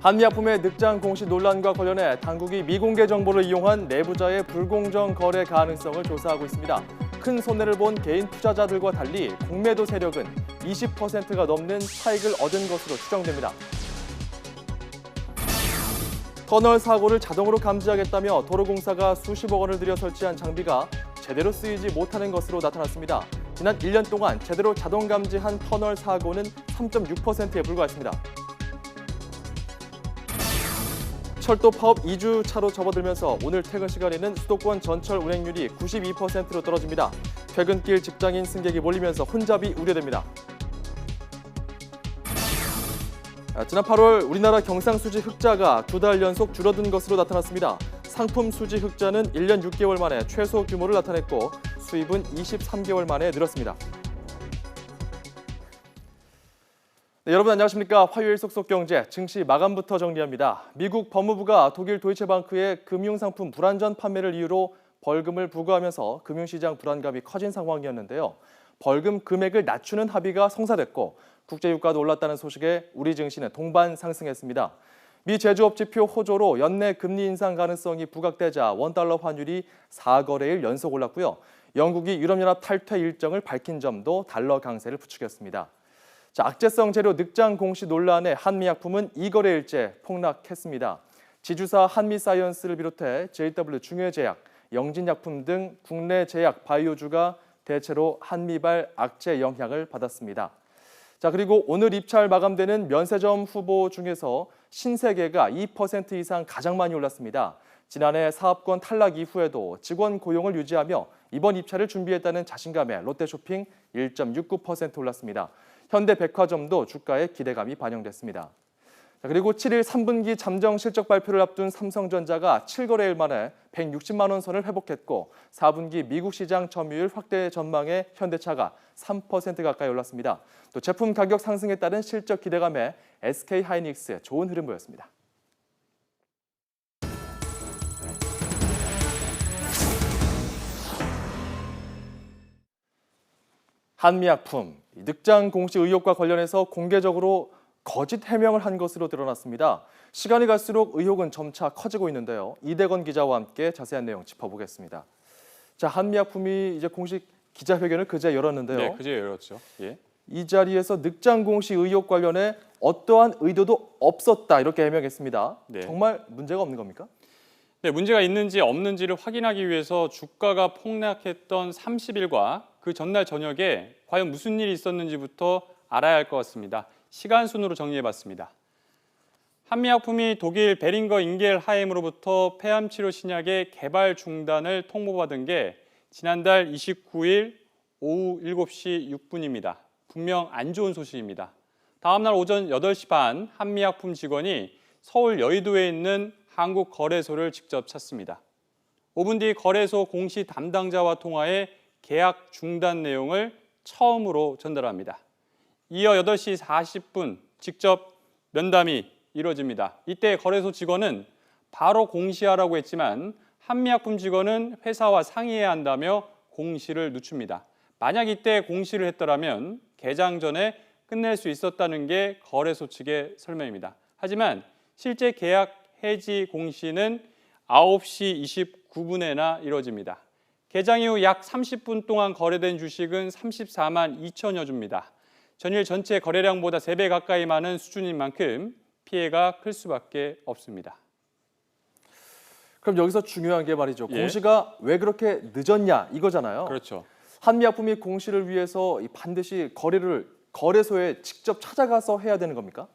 한미약품의 늑장 공시 논란과 관련해 당국이 미공개 정보를 이용한 내부자의 불공정 거래 가능성을 조사하고 있습니다. 큰 손해를 본 개인 투자자들과 달리 공매도 세력은 20%가 넘는 차익을 얻은 것으로 추정됩니다. 터널 사고를 자동으로 감지하겠다며 도로공사가 수십억 원을 들여 설치한 장비가 제대로 쓰이지 못하는 것으로 나타났습니다. 지난 1년 동안 제대로 자동 감지한 터널 사고는 3.6%에 불과했습니다. 철도 파업 2주 차로 접어들면서 오늘 퇴근 시간에는 수도권 전철 운행률이 92%로 떨어집니다. 퇴근길 직장인 승객이 몰리면서 혼잡이 우려됩니다. 지난 8월 우리나라 경상수지 흑자가 2달 연속 줄어든 것으로 나타났습니다. 상품 수지 흑자는 1년 6개월 만에 최소 규모를 나타냈고 수입은 23개월 만에 늘었습니다. 네, 여러분 안녕하십니까? 화요일 속속경제 증시 마감부터 정리합니다. 미국 법무부가 독일 도이체방크의 금융상품 불안전 판매를 이유로 벌금을 부과하면서 금융시장 불안감이 커진 상황이었는데요. 벌금 금액을 낮추는 합의가 성사됐고 국제유가도 올랐다는 소식에 우리 증시는 동반 상승했습니다. 미 제조업지표 호조로 연내 금리 인상 가능성이 부각되자 원달러 환율이 4거래일 연속 올랐고요. 영국이 유럽연합 탈퇴 일정을 밝힌 점도 달러 강세를 부추겼습니다. 악재성 재료 늑장 공시 논란에 한미약품은 2거래일째 폭락했습니다. 지주사 한미사이언스를 비롯해 JW 중해제약, 영진약품 등 국내 제약 바이오주가 대체로 한미발 악재 영향을 받았습니다. 그리고 오늘 입찰 마감되는 면세점 후보 중에서 신세계가 2% 이상 가장 많이 올랐습니다. 지난해 사업권 탈락 이후에도 직원 고용을 유지하며 이번 입찰을 준비했다는 자신감에 롯데쇼핑 1.69% 올랐습니다. 현대백화점도 주가에 기대감이 반영됐습니다. 그리고 7일 3분기 잠정 실적 발표를 앞둔 삼성전자가 7거래일 만에 160만 원 선을 회복했고 4분기 미국 시장 점유율 확대 전망에 현대차가 3% 가까이 올랐습니다. 또 제품 가격 상승에 따른 실적 기대감에 SK하이닉스 좋은 흐름 보였습니다. 한미약품, 늑장 공시 의혹과 관련해서 공개적으로 거짓 해명을 한 것으로 드러났습니다. 시간이 갈수록 의혹은 점차 커지고 있는데요. 이대건 기자와 함께 자세한 내용 짚어보겠습니다. 한미약품이 이제 공식 기자회견을 그제 열었는데요. 네, 그제 열었죠. 예. 이 자리에서 늑장 공시 의혹 관련해 어떠한 의도도 없었다 이렇게 해명했습니다. 네. 정말 문제가 없는 겁니까? 네, 문제가 있는지 없는지를 확인하기 위해서 주가가 폭락했던 30일과 그 전날 저녁에 과연 무슨 일이 있었는지부터 알아야 할 것 같습니다. 시간 순으로 정리해봤습니다. 한미약품이 독일 베링거 인겔하임으로부터 폐암치료 신약의 개발 중단을 통보받은 게 지난달 29일 오후 7시 6분입니다. 분명 안 좋은 소식입니다. 다음 날 오전 8시 반 한미약품 직원이 서울 여의도에 있는 한국거래소를 직접 찾습니다. 5분 뒤 거래소 공시 담당자와 통화해 계약 중단 내용을 처음으로 전달합니다. 이어 8시 40분 직접 면담이 이루어집니다. 이때 거래소 직원은 바로 공시하라고 했지만 한미약품 직원은 회사와 상의해야 한다며 공시를 늦춥니다. 만약 이때 공시를 했더라면 개장 전에 끝낼 수 있었다는 게 거래소 측의 설명입니다. 하지만 실제 계약 해지 공시는 9시 29분에나 이루어집니다. 개장 이후 약 30분 동안 거래된 주식은 34만 2천여 주입니다. 전일 전체 거래량보다 3배 가까이 많은 수준인 만큼 피해가 클 수밖에 없습니다. 그럼 여기서 중요한 게 말이죠. 예. 공시가 왜 그렇게 늦었냐 이거잖아요. 그렇죠. 한미약품이 공시를 위해서 반드시 거래소에 직접 찾아가서 해야 되는 겁니까?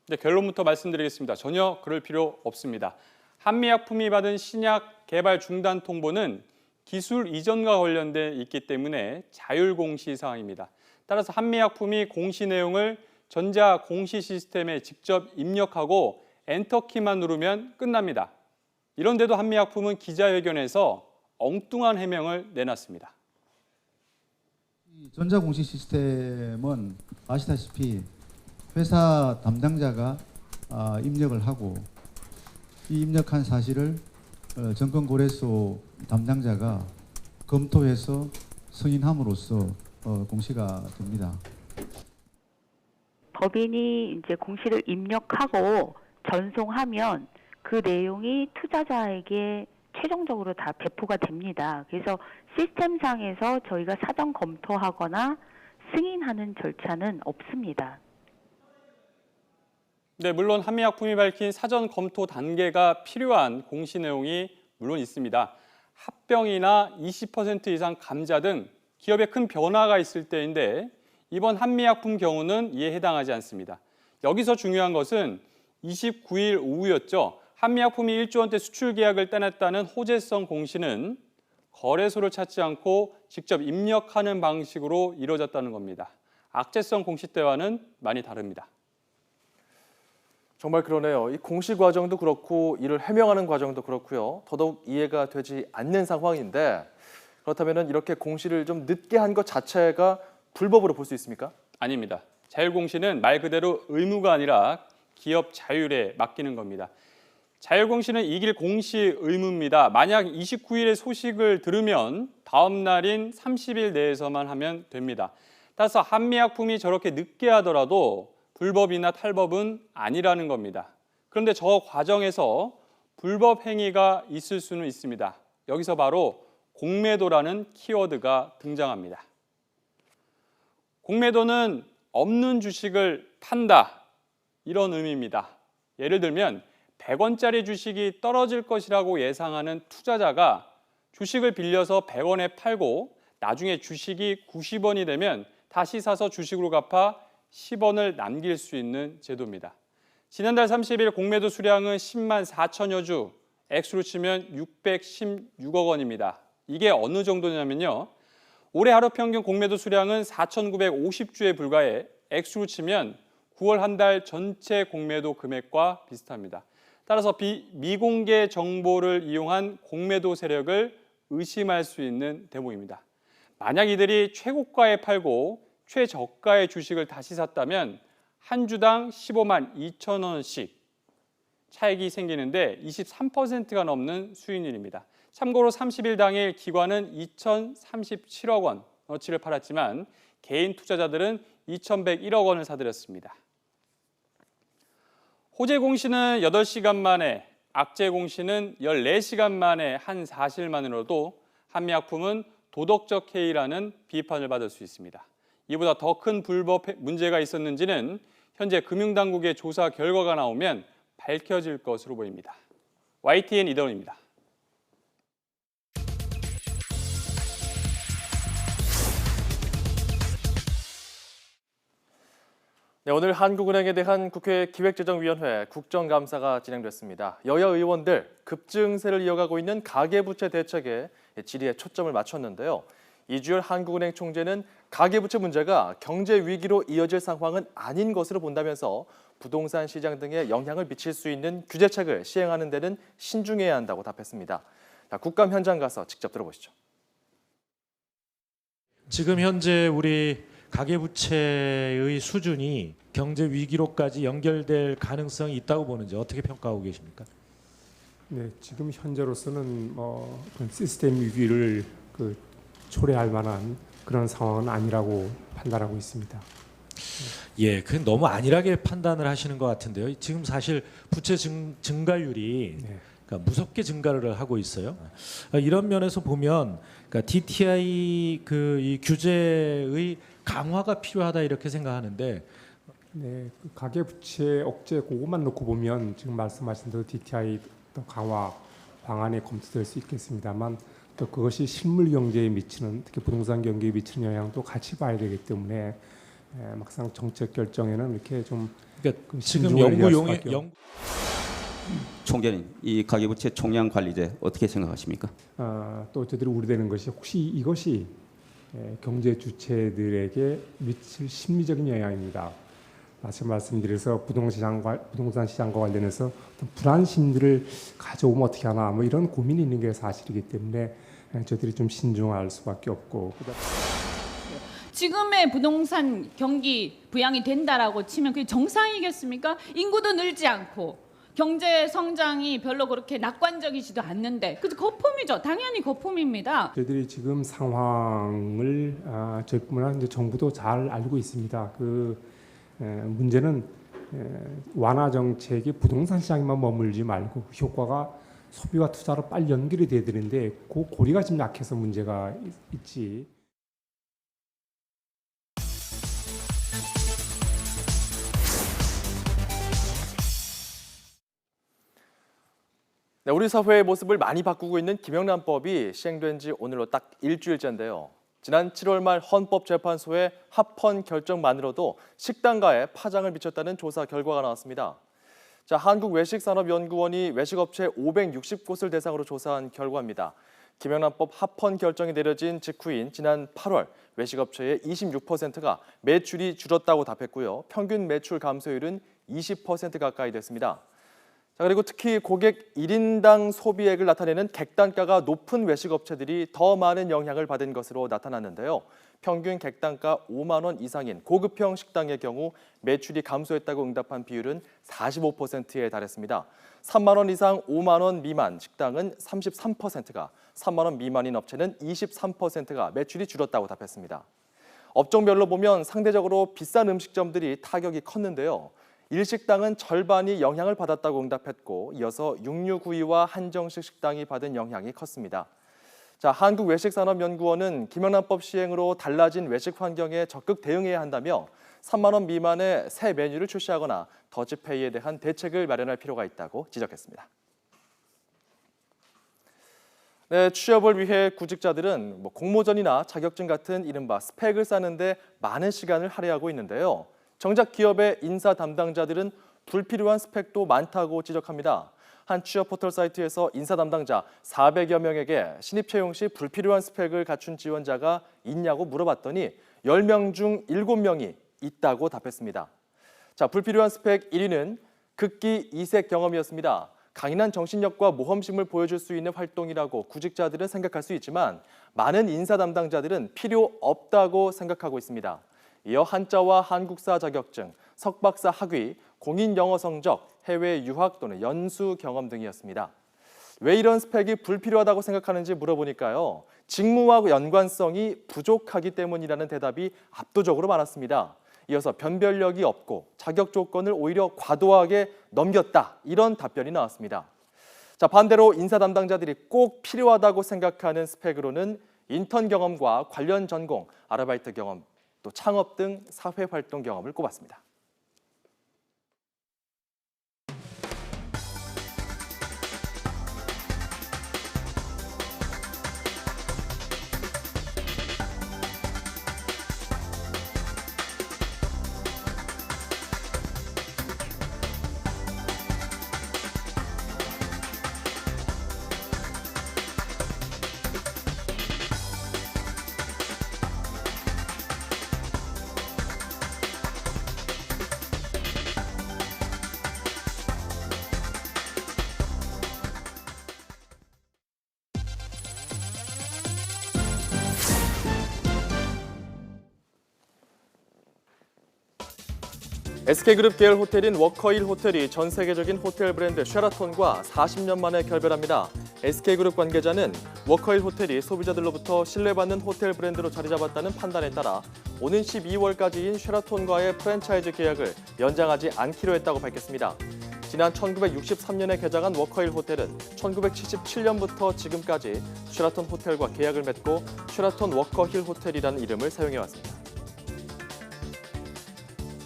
네, 결론부터 말씀드리겠습니다. 전혀 그럴 필요 없습니다. 한미약품이 받은 신약 개발 중단 통보는 기술 이전과 관련돼 있기 때문에 자율공시 사항입니다. 따라서 한미약품이 공시 내용을 전자 공시 시스템에 직접 입력하고 엔터키만 누르면 끝납니다. 이런데도 한미약품은 기자회견에서 엉뚱한 해명을 내놨습니다. 전자공시 시스템은 아시다시피 회사 담당자가 입력을 하고 이 입력한 사실을 정권거래소 담당자가 검토해서 승인함으로써 공시가 됩니다. 법인이 이제 공시를 입력하고 전송하면 그 내용이 투자자에게 최종적으로 다 배포가 됩니다. 그래서 시스템상에서 저희가 사전 검토하거나 승인하는 절차는 없습니다. 네, 물론 한미약품이 밝힌 사전 검토 단계가 필요한 공시 내용이 물론 있습니다. 합병이나 20% 이상 감자 등 기업에 큰 변화가 있을 때인데 이번 한미약품 경우는 이에 해당하지 않습니다. 여기서 중요한 것은 29일 오후였죠. 한미약품이 1조 원대 수출 계약을 따냈다는 호재성 공시는 거래소를 찾지 않고 직접 입력하는 방식으로 이루어졌다는 겁니다. 악재성 공시 때와는 많이 다릅니다. 정말 그러네요. 이 공시 과정도 그렇고 이를 해명하는 과정도 그렇고요. 더더욱 이해가 되지 않는 상황인데 그렇다면 이렇게 공시를 좀 늦게 한 것 자체가 불법으로 볼 수 있습니까? 아닙니다. 자율공시는 말 그대로 의무가 아니라 기업 자율에 맡기는 겁니다. 자율공시는 이길 공시 의무입니다. 만약 29일에 소식을 들으면 다음 날인 30일 내에서만 하면 됩니다. 따라서 한미약품이 저렇게 늦게 하더라도 불법이나 탈법은 아니라는 겁니다. 그런데 저 과정에서 불법 행위가 있을 수는 있습니다. 여기서 바로 공매도라는 키워드가 등장합니다. 공매도는 없는 주식을 판다 이런 의미입니다. 예를 들면 100원짜리 주식이 떨어질 것이라고 예상하는 투자자가 주식을 빌려서 100원에 팔고 나중에 주식이 90원이 되면 다시 사서 주식으로 갚아 10원을 남길 수 있는 제도입니다. 지난달 30일 공매도 수량은 10만 4천여 주, 액수로 치면 616억 원입니다. 이게 어느 정도냐면요. 올해 하루 평균 공매도 수량은 4,950주에 불과해 액수로 치면 9월 한 달 전체 공매도 금액과 비슷합니다. 따라서 미공개 정보를 이용한 공매도 세력을 의심할 수 있는 대목입니다. 만약 이들이 최고가에 팔고 최저가의 주식을 다시 샀다면 한 주당 15만 2천 원씩 차익이 생기는데 23%가 넘는 수익률입니다. 참고로 30일 당일 기관은 2,037억 원어치를 팔았지만 개인 투자자들은 2,101억 원을 사들였습니다. 호재 공시는 8시간 만에, 악재 공시는 14시간 만에 한 사실만으로도 한미약품은 도덕적 해이라는 비판을 받을 수 있습니다. 이보다 더 큰 불법 문제가 있었는지는 현재 금융당국의 조사 결과가 나오면 밝혀질 것으로 보입니다. YTN 이대훈입니다. 네, 오늘 한국은행에 대한 국회 기획재정위원회 국정감사가 진행됐습니다. 여야 의원들 급증세를 이어가고 있는 가계부채 대책에 질의에 초점을 맞췄는데요. 이주열 한국은행 총재는 가계부채 문제가 경제 위기로 이어질 상황은 아닌 것으로 본다면서 부동산 시장 등에 영향을 미칠 수 있는 규제책을 시행하는 데는 신중해야 한다고 답했습니다. 자, 국감 현장 가서 직접 들어보시죠. 지금 현재 우리 가계부채의 수준이 경제 위기로까지 연결될 가능성이 있다고 보는지 어떻게 평가하고 계십니까? 네, 지금 현재로서는 그런 시스템 위기를 초래할 만한 그런 상황은 아니라고 판단하고 있습니다. 예, 그 너무 안일하게 판단을 하시는 것 같은데요. 지금 사실 부채 증가율이 네. 그러니까 무섭게 증가를 하고 있어요. 이런 면에서 보면 그러니까 DTI 이 규제의 강화가 필요하다 이렇게 생각하는데. 네, 그 가계부채 억제 그것만 놓고 보면 지금 말씀하신 대로 DTI 강화 방안이 검토될 수 있겠습니다만 또 그것이 실물 경제에 미치는 특히 부동산 경기에 미치는 영향도 같이 봐야 되기 때문에 막상 정책 결정에는 이렇게 좀 그러니까 지금 연구 총재님, 이 가계부채 총량 관리제 어떻게 생각하십니까? 또 저희들이 우려되는 것이 혹시 이것이 경제 주체들에게 미칠 심리적인 영향입니다. 다시 말씀드려서 부동산 시장과 관련해서 어떤 불안 심리를 가져오면 어떻게 하나 뭐 이런 고민이 있는 게 사실이기 때문에 저희들이 좀 신중할 수밖에 없고. 지금의 부동산 경기 부양이 된다라고 치면 그게 정상이겠습니까? 인구도 늘지 않고 경제 성장이 별로 그렇게 낙관적이지도 않는데 그 거품이죠. 당연히 거품입니다. 저희들이 지금 상황을 저희뿐만 아니라 정부도 잘 알고 있습니다. 문제는 완화 정책이 부동산 시장에만 머물지 말고 효과가 소비와 투자로 빨리 연결이 돼야 되는데 그 고리가 좀 약해서 문제가 있지. 네, 우리 사회의 모습을 많이 바꾸고 있는 김영란법이 시행된 지 오늘로 딱 일주일째인데요. 지난 7월 말 헌법재판소의 합헌 결정만으로도 식당가에 파장을 미쳤다는 조사 결과가 나왔습니다. 자, 한국외식산업연구원이 외식업체 560곳을 대상으로 조사한 결과입니다. 김영란법 합헌 결정이 내려진 직후인 지난 8월 외식업체의 26%가 매출이 줄었다고 답했고요. 평균 매출 감소율은 20% 가까이 됐습니다. 자, 그리고 특히 고객 1인당 소비액을 나타내는 객단가가 높은 외식업체들이 더 많은 영향을 받은 것으로 나타났는데요. 평균 객단가 5만 원 이상인 고급형 식당의 경우 매출이 감소했다고 응답한 비율은 45%에 달했습니다. 3만 원 이상 5만 원 미만 식당은 33%가, 3만 원 미만인 업체는 23%가 매출이 줄었다고 답했습니다. 업종별로 보면 상대적으로 비싼 음식점들이 타격이 컸는데요. 일식당은 절반이 영향을 받았다고 응답했고 이어서 육류구이와 한정식 식당이 받은 영향이 컸습니다. 자, 한국외식산업연구원은 김영란법 시행으로 달라진 외식 환경에 적극 대응해야 한다며 3만 원 미만의 새 메뉴를 출시하거나 더치페이에 대한 대책을 마련할 필요가 있다고 지적했습니다. 네, 취업을 위해 구직자들은 공모전이나 자격증 같은 이른바 스펙을 쌓는데 많은 시간을 할애하고 있는데요. 정작 기업의 인사 담당자들은 불필요한 스펙도 많다고 지적합니다. 한 취업 포털 사이트에서 인사 담당자 400여 명에게 신입 채용 시 불필요한 스펙을 갖춘 지원자가 있냐고 물어봤더니 10명 중 7명이 있다고 답했습니다. 자, 불필요한 스펙 1위는 극기 이색 경험이었습니다. 강인한 정신력과 모험심을 보여줄 수 있는 활동이라고 구직자들은 생각할 수 있지만 많은 인사 담당자들은 필요 없다고 생각하고 있습니다. 이어 한자와 한국사 자격증, 석박사 학위, 공인 영어 성적, 해외 유학 또는 연수 경험 등이었습니다. 왜 이런 스펙이 불필요하다고 생각하는지 물어보니까요. 직무와 연관성이 부족하기 때문이라는 대답이 압도적으로 많았습니다. 이어서 변별력이 없고 자격 조건을 오히려 과도하게 넘겼다. 이런 답변이 나왔습니다. 자, 반대로 인사 담당자들이 꼭 필요하다고 생각하는 스펙으로는 인턴 경험과 관련 전공, 아르바이트 경험, 또 창업 등 사회활동 경험을 꼽았습니다. SK그룹 계열 호텔인 워커힐 호텔이 전 세계적인 호텔 브랜드 쉐라톤과 40년 만에 결별합니다. SK그룹 관계자는 워커힐 호텔이 소비자들로부터 신뢰받는 호텔 브랜드로 자리 잡았다는 판단에 따라 오는 12월까지인 쉐라톤과의 프랜차이즈 계약을 연장하지 않기로 했다고 밝혔습니다. 지난 1963년에 개장한 워커힐 호텔은 1977년부터 지금까지 쉐라톤 호텔과 계약을 맺고 쉐라톤 워커힐 호텔이라는 이름을 사용해왔습니다.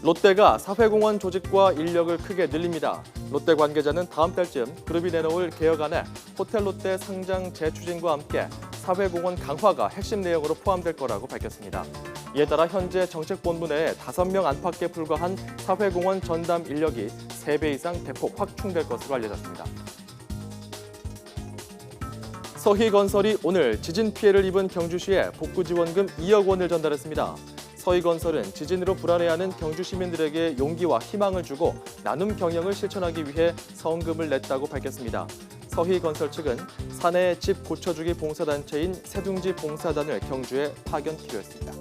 롯데가 사회공헌 조직과 인력을 크게 늘립니다. 롯데 관계자는 다음 달쯤 그룹이 내놓을 개혁안에 호텔 롯데 상장 재추진과 함께 사회공헌 강화가 핵심 내용으로 포함될 거라고 밝혔습니다. 이에 따라 현재 정책본부 내에 5명 안팎에 불과한 사회공헌 전담 인력이 3배 이상 대폭 확충될 것으로 알려졌습니다. 서희건설이 오늘 지진 피해를 입은 경주시에 복구지원금 2억 원을 전달했습니다. 서희건설은 지진으로 불안해하는 경주 시민들에게 용기와 희망을 주고 나눔 경영을 실천하기 위해 성금을 냈다고 밝혔습니다. 서희건설 측은 사내 집 고쳐주기 봉사단체인 새둥지 봉사단을 경주에 파견키로 했습니다.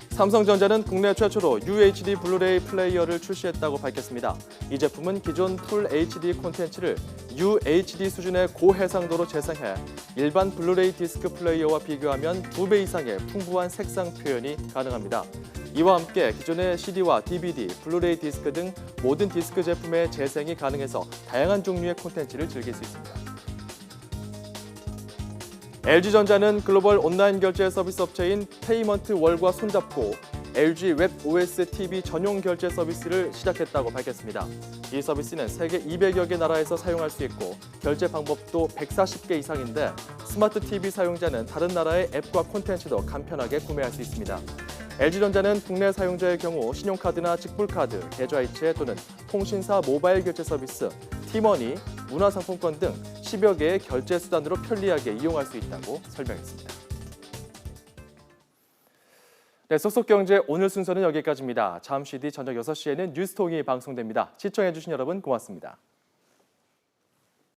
삼성전자는 국내 최초로 UHD 블루레이 플레이어를 출시했다고 밝혔습니다. 이 제품은 기존 풀 HD 콘텐츠를 UHD 수준의 고해상도로 재생해 일반 블루레이 디스크 플레이어와 비교하면 2배 이상의 풍부한 색상 표현이 가능합니다. 이와 함께 기존의 CD와 DVD, 블루레이 디스크 등 모든 디스크 제품의 재생이 가능해서 다양한 종류의 콘텐츠를 즐길 수 있습니다. LG전자는 글로벌 온라인 결제 서비스 업체인 페이먼트 월과 손잡고 LG 웹 OS TV 전용 결제 서비스를 시작했다고 밝혔습니다. 이 서비스는 세계 200여 개 나라에서 사용할 수 있고 결제 방법도 140개 이상인데 스마트 TV 사용자는 다른 나라의 앱과 콘텐츠도 간편하게 구매할 수 있습니다. LG전자는 국내 사용자의 경우 신용카드나 직불카드, 계좌이체 또는 통신사 모바일 결제 서비스, 티머니, 문화상품권 등 10여 개의 결제 수단으로 편리하게 이용할 수 있다고 설명했습니다. 네, 쏙쏙경제 오늘 순서는 여기까지입니다. 잠시 뒤 저녁 6시에는 뉴스통이 방송됩니다. 시청해주신 여러분 고맙습니다.